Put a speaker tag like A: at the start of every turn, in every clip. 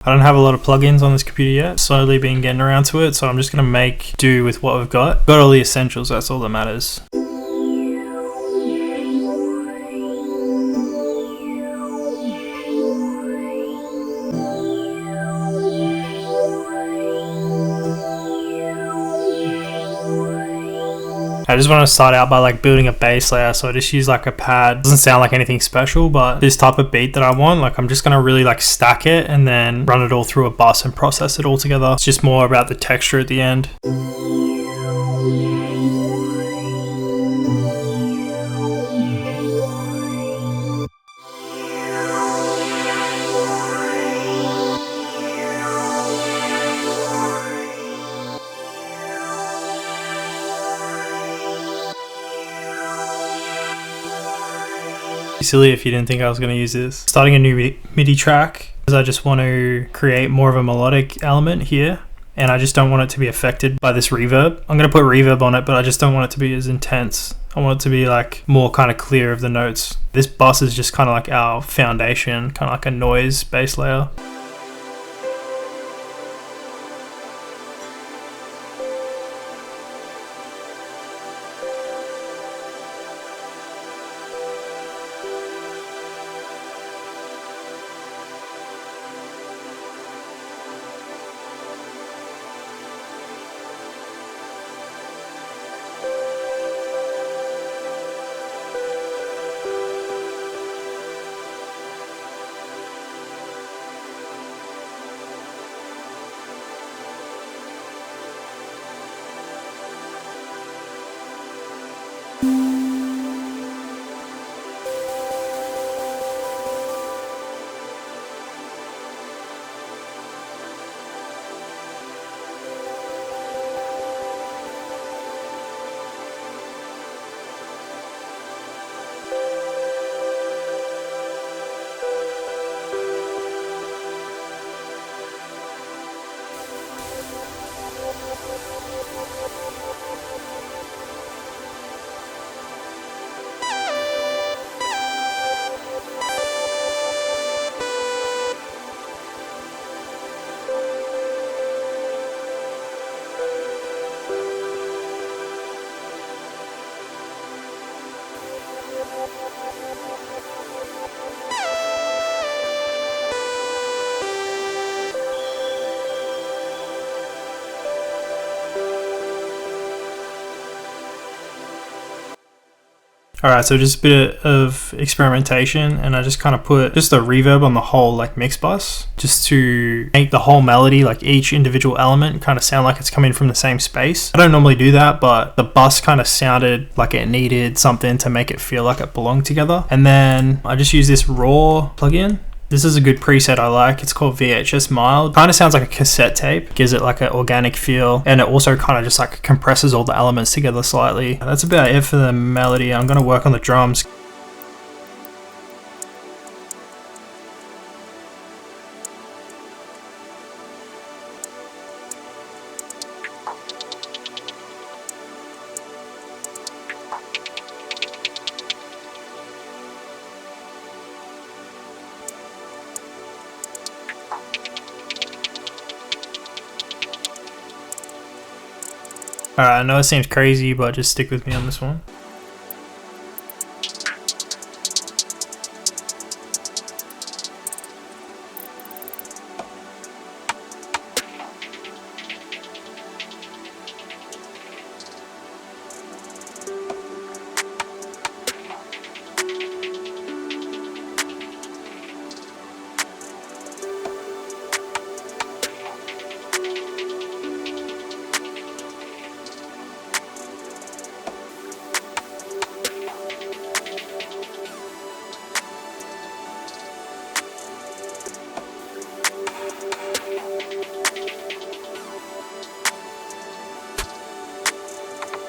A: I don't have a lot of plugins on this computer yet, slowly been getting around to it, so I'm just going to make do with what we've got. Got all the essentials, that's all that matters. I just want to start out by like building a bass layer, so I just use like a pad. It doesn't sound like anything special, but this type of beat that I want, like I'm just going to really like stack it and then run it all through a bus and process it all together. It's just more about the texture at the end. Silly if you didn't think I was going to use this. Starting a new MIDI track because I just want to create more of a melodic element here, and I just don't want it to be affected by this reverb. I'm going to put reverb on it, but I just don't want it to be as intense. I want it to be like more kind of clear of the notes. This bus is just kind of like our foundation, kind of like a noise bass layer. Alright, so just a bit of experimentation, and I just kind of put just a reverb on the whole like mix bus just to make the whole melody, like each individual element, kind of sound like it's coming from the same space. I don't normally do that, but the bus kind of sounded like it needed something to make it feel like it belonged together. And then I just use this raw plugin. This is a good preset I like. It's called VHS Mild. Kind of sounds like a cassette tape. Gives it like an organic feel. And it also kind of just like compresses all the elements together slightly. That's about it for the melody. I'm going to work on the drums. Alright, I know it seems crazy, but just stick with me on this one.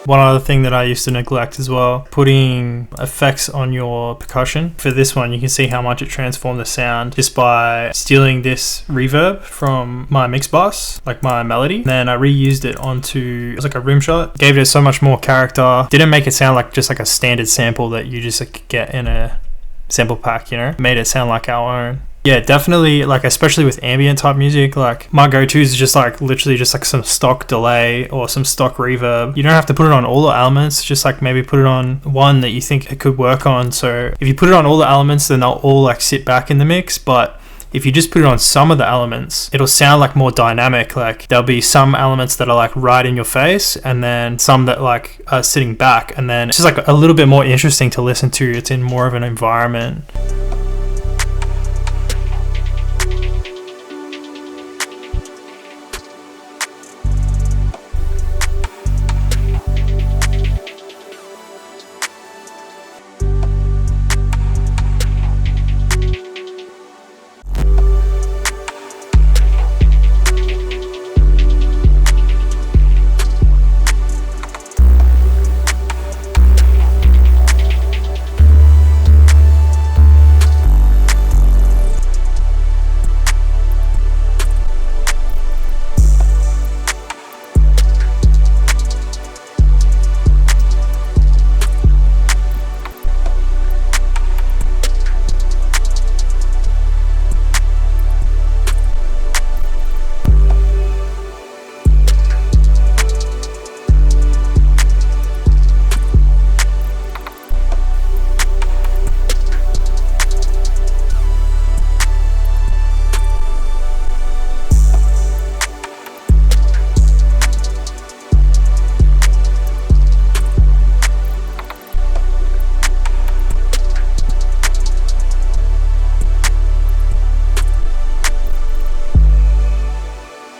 A: One other thing that I used to neglect as well, putting effects on your percussion. For this one, you can see how much it transformed the sound just by stealing this reverb from my mix bus, like my melody. Then I reused it onto, it was like a rim shot. Gave it so much more character. Didn't make it sound like just like a standard sample that you just like get in a sample pack, you know? Made it sound like our own. Yeah, definitely, like especially with ambient type music, like my go-tos is just like literally just like some stock delay or some stock reverb. You don't have to put it on all the elements, just like maybe put it on one that you think it could work on. So if you put it on all the elements, then they'll all like sit back in the mix. But if you just put it on some of the elements, it'll sound like more dynamic. Like there'll be some elements that are like right in your face, and then some that like are sitting back, and then it's just like a little bit more interesting to listen to. It's in more of an environment.